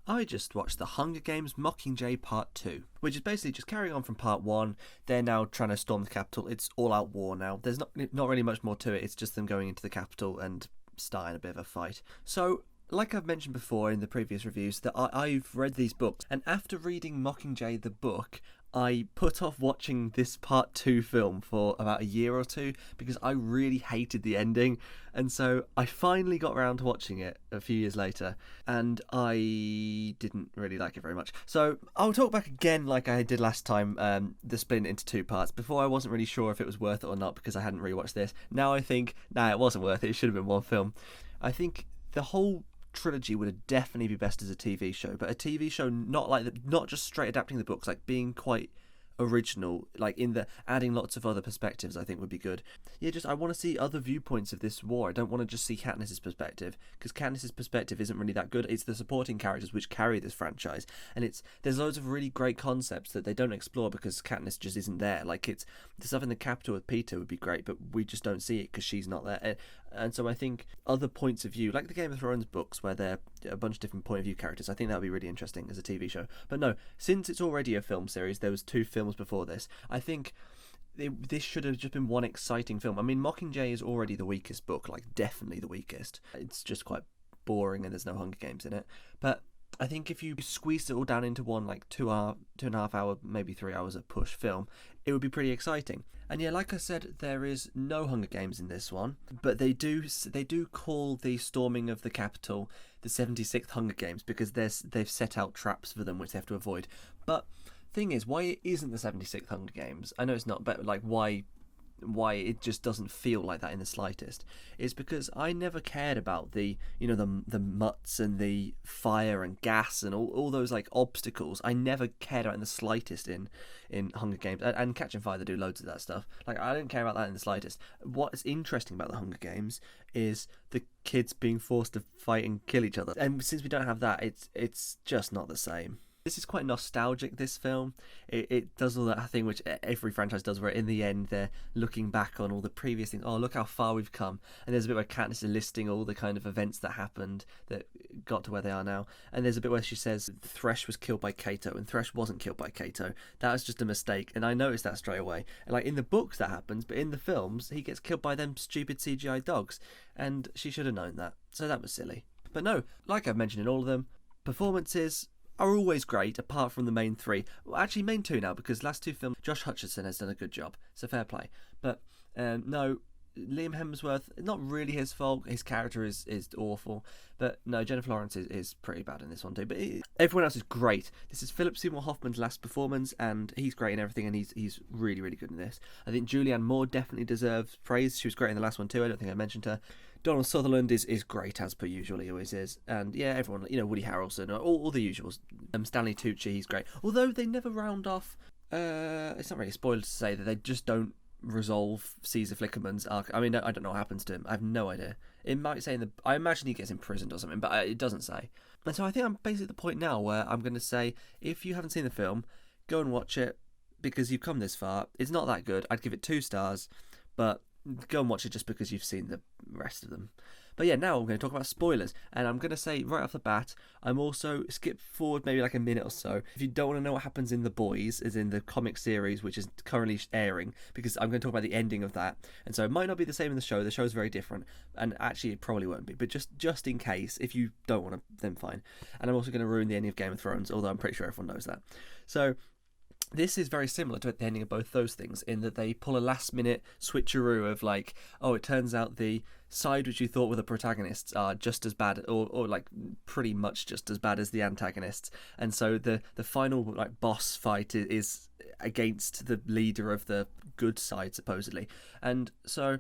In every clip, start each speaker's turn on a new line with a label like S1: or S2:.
S1: I just watched The Hunger Games Mockingjay Part 2, which is basically just carrying on from Part 1. They're now trying to storm the capital. It's all-out war now. There's not really much more to it. It's just them going into the capital and starting a bit of a fight. So, like I've mentioned before in the previous reviews, that I've read these books, and after reading Mockingjay the book, I put off watching this Part 2 film for about a year or two because I really hated the ending, and so I finally got around to watching it a few years later, and I didn't really like it very much. So I'll talk back again like I did last time, the split into two parts. Before I wasn't really sure if it was worth it or not because I hadn't rewatched this. Now I think, nah, it wasn't worth it. It should have been one film. I think the whole trilogy would have definitely be best as a TV show, but a TV show not just straight adapting the books, like being quite original, like in the adding lots of other perspectives, I think would be good. Yeah, just I want to see other viewpoints of this war. I don't want to just see Katniss's perspective, because Katniss's perspective isn't really that good. It's the supporting characters which carry this franchise, and there's loads of really great concepts that they don't explore because Katniss just isn't there. Like it's the stuff in the capital with Peter would be great, but we just don't see it because she's not there. And so I think other points of view, like the Game of Thrones books, where they're a bunch of different point of view characters, I think that would be really interesting as a TV show. But no, since it's already a film series, there was 2 films before this, I think this should have just been one exciting film. I mean, Mockingjay is already the weakest book, like definitely the weakest. It's just quite boring and there's no Hunger Games in it. But I think if you squeezed it all down into one, like 2.5 hour, maybe 3 hours of push film, it would be pretty exciting. And yeah, like I said, there is no Hunger Games in this one, but they do call the storming of the capital the 76th Hunger Games because they've set out traps for them which they have to avoid. But thing is, why it isn't the 76th Hunger Games, I know it's not, but like why it just doesn't feel like that in the slightest, is because I never cared about the mutts and the fire and gas and all those like obstacles. I never cared about in the slightest in Hunger Games, and Catching Fire, they do loads of that stuff. Like I don't care about that in the slightest. What's interesting about the Hunger Games is the kids being forced to fight and kill each other, and since we don't have that, it's just not the same. This is quite nostalgic, this film. It does all that thing which every franchise does, where in the end they're looking back on all the previous things. Oh, look how far we've come. And there's a bit where Katniss is listing all the kind of events that happened that got to where they are now. And there's a bit where she says Thresh was killed by Cato, and Thresh wasn't killed by Cato. That was just a mistake, and I noticed that straight away. And like in the books that happens, but in the films he gets killed by them stupid CGI dogs, and she should have known that. So that was silly. But no, like I've mentioned in all of them, performances are always great, apart from the main 3. Well, actually, main 2 now, because last 2 films, Josh Hutcherson has done a good job, so fair play. But no, Liam Hemsworth, not really his fault. His character is awful. But no, Jennifer Lawrence is pretty bad in this one too. But everyone else is great. This is Philip Seymour Hoffman's last performance, and he's great in everything, and he's really, really good in this. I think Julianne Moore definitely deserves praise. She was great in the last one too. I don't think I mentioned her. Donald Sutherland is great, as per usual, he always is. And yeah, everyone, Woody Harrelson, all the usuals. Stanley Tucci, he's great. Although they never round off, it's not really a spoiler to say that they just don't resolve Caesar Flickerman's arc. I mean, I don't know what happens to him. I have no idea. It might say I imagine he gets imprisoned or something, but it doesn't say. And so I think I'm basically at the point now where I'm going to say, if you haven't seen the film, go and watch it, because you've come this far. It's not that good. I'd give it 2 stars, but go and watch it just because you've seen the rest of them. But yeah, now I'm going to talk about spoilers, and I'm going to say right off the bat, I'm also skip forward maybe like a minute or so if you don't want to know what happens in The Boys, as in the comic series which is currently airing, because I'm going to talk about the ending of that, and so it might not be the same in the show. The show's very different, and actually it probably won't be, but just in case, if you don't want to, then fine. And I'm also going to ruin the ending of Game of Thrones, although I'm pretty sure everyone knows that. So this is very similar to the ending of both those things, in that they pull a last-minute switcheroo of like, oh, it turns out the side which you thought were the protagonists are just as bad, or like pretty much just as bad as the antagonists, and so the final like boss fight is against the leader of the good side, supposedly. And so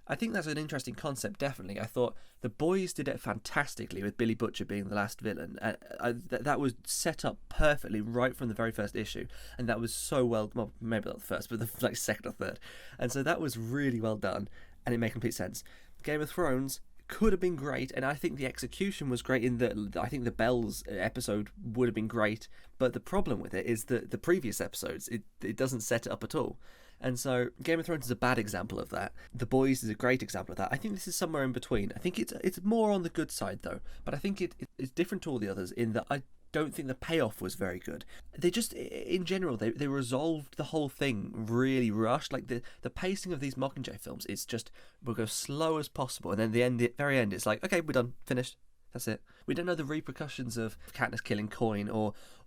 S1: I think that's an interesting concept, definitely. I thought The Boys did it fantastically with Billy Butcher being the last villain. That was set up perfectly right from the very first issue, and that was so well maybe not the first, but the second or third. And so that was really well done, and it made complete sense. Game of Thrones could have been great, and I think the execution was great in that I think the Bells episode would have been great, but the problem with it is that the previous episodes, it doesn't set it up at all. And so Game of Thrones is a bad example of that. The Boys is a great example of that. I think this is somewhere in between. I think it's more on the good side though, but I think it's different to all the others in that I don't think the payoff was very good. They just, in general, they resolved the whole thing really rushed. Like the pacing of these Mockingjay films is just, we'll go slow as possible, and then the very end, it's like, okay, we're done, finished. That's it. We don't know the repercussions of Katniss killing Coin,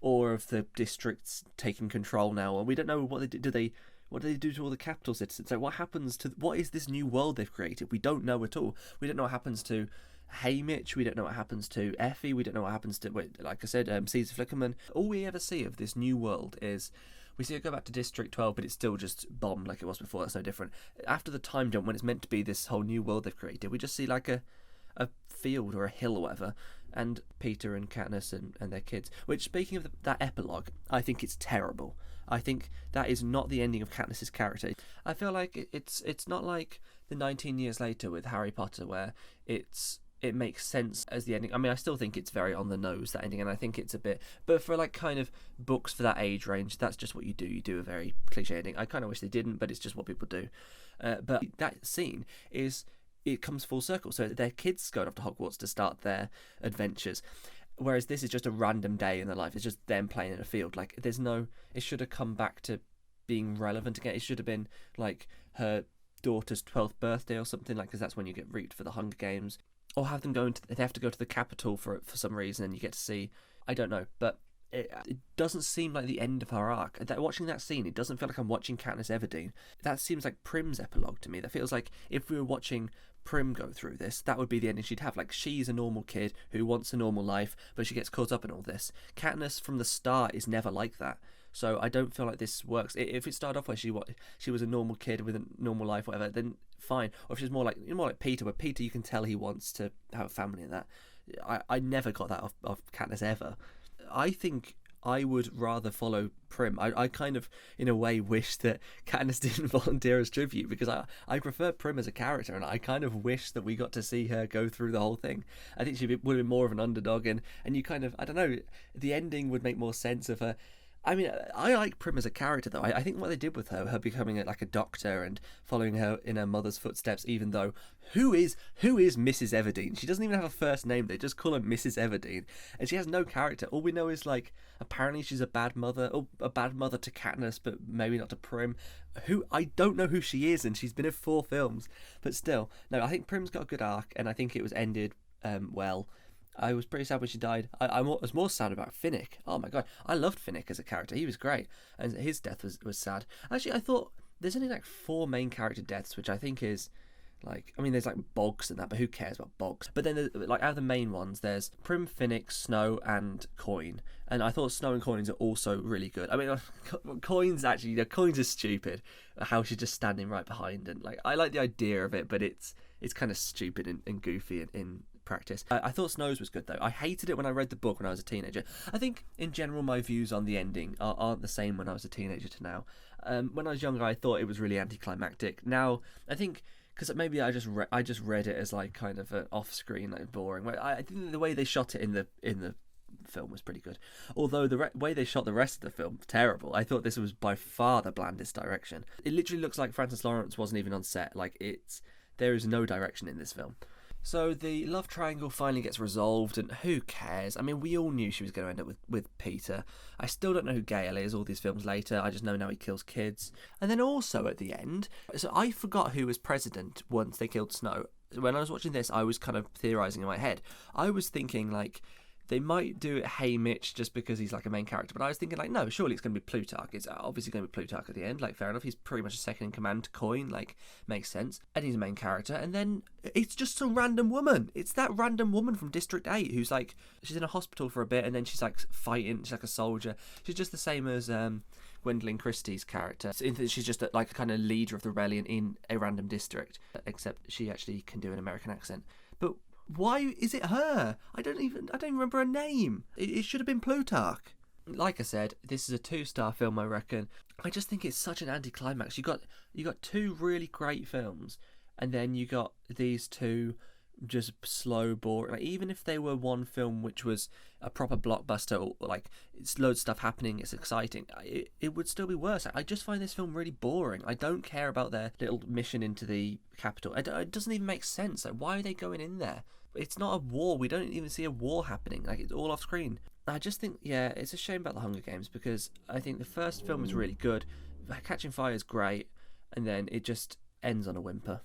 S1: or of the districts taking control now, or we don't know what they do. What do they do to all the capital citizens? So what is this new world they've created? We don't know at all. We don't know what happens to Haymitch, we don't know what happens to Effie, we don't know what happens to, like I said, Caesar Flickerman. All we ever see of this new world is, we see it go back to District 12, but it's still just bombed like it was before. That's no different. After the time jump, when it's meant to be this whole new world they've created, we just see like a field or a hill or whatever, and Peter and Katniss and their kids. Which, speaking of that epilogue, I think it's terrible. I think that is not the ending of Katniss's character. I feel like it's not like the 19 years later with Harry Potter, where it makes sense as the ending. I mean, I still think it's very on the nose, that ending, and I think it's a bit, but for like kind of books for that age range, that's just what you do. You do a very cliche ending. I kind of wish they didn't, but it's just what people do. But that scene it comes full circle. So their kids going off to Hogwarts to start their adventures, whereas this is just a random day in their life. It's just them playing in a field. Like, it should have come back to being relevant again. It should have been like her daughter's 12th birthday or something, like, because that's when you get reaped for the Hunger Games. Or have them they have to go to the capital for some reason, and you get to see, I don't know, but it doesn't seem like the end of her arc. Watching that scene, it doesn't feel like I'm watching Katniss Everdeen. That seems like Prim's epilogue to me. That feels like if we were watching Prim go through this, that would be the ending she'd have. Like, she's a normal kid who wants a normal life, but she gets caught up in all this. Katniss from the start is never like that. So I don't feel like this works. If it started off where she was a normal kid with a normal life, whatever, then fine. Or if she's more like Peter, where Peter, you can tell he wants to have a family and that. I never got that off Katniss ever. I think I would rather follow Prim. I kind of, in a way, wish that Katniss didn't volunteer as tribute, because I prefer Prim as a character, and I kind of wish that we got to see her go through the whole thing. I think she would have been more of an underdog, and you kind of, I don't know, the ending would make more sense of her. I mean, I like Prim as a character, though. I think what they did with her becoming like a doctor and following her in her mother's footsteps, even though, who is Mrs. Everdeen? She doesn't even have a first name. They just call her Mrs. Everdeen, and she has no character. All we know is, like, apparently she's a bad mother, or a bad mother to Katniss, but maybe not to Prim. I don't know who she is, and she's been in 4 films, but still, no. I think Prim's got a good arc, and I think it was ended well. I was pretty sad when she died. I was more sad about Finnick. Oh my god, I loved Finnick as a character. He was great, and his death was sad. Actually, I thought there's only like 4 main character deaths, which I think is like, I mean, there's like Boggs and that, but who cares about Boggs? But then, like, out of the main ones, there's Prim, Finnick, Snow, and Coin. And I thought Snow and Coins are also really good. I mean, Coins actually, Coins is stupid. How she's just standing right behind, and like, I like the idea of it, but it's kind of stupid and goofy in practice. I thought Snow's was good, though. I hated it when I read the book when I was a teenager. I think in general my views on the ending aren't the same when I was a teenager to now. When I was younger, I thought it was really anticlimactic. Now I think, because maybe I just read it as like kind of an off-screen, like, boring. I think the way they shot it in the film was pretty good, although the way they shot the rest of the film, terrible. I thought this was by far the blandest direction. It literally looks like Francis Lawrence wasn't even on set. Like, there is no direction in this film. So the love triangle finally gets resolved, and who cares? I mean, we all knew she was going to end up with Peter. I still don't know who Gale is all these films later. I just know now he kills kids. And then also at the end, so I forgot who was president once they killed Snow. When I was watching this, I was kind of theorising in my head. I was thinking, like, they might do it Haymitch just because he's like a main character, but I was thinking, like, no, surely it's going to be Plutarch. It's obviously going to be Plutarch at the end. Like, fair enough, he's pretty much a second in command to Coin, like, makes sense, and he's a main character. And then it's just some random woman. It's that random woman from District 8 who's like, she's in a hospital for a bit, and then she's like fighting, she's like a soldier. She's just the same as Gwendolyn Christie's character. She's just like a kind of leader of the rebellion in a random district, except she actually can do an American accent. But why is it her? I don't even remember her name. It should have been Plutarch. Like I said, this is a 2-star film, I reckon. I just think it's such an anticlimax. You got 2 really great films, and then you got these 2 just slow, boring. Like, even if they were one film which was a proper blockbuster, or like it's loads of stuff happening, it's exciting, it would still be worse. I just find this film really boring. I don't care about their little mission into the capital. It doesn't even make sense. Like, why are they going in there? it's not a war. We don't even see a war happening. Like, it's all off screen. I just think, yeah, it's a shame about the Hunger Games, because I think the first film is really good. Catching Fire is great, and then it just ends on a whimper.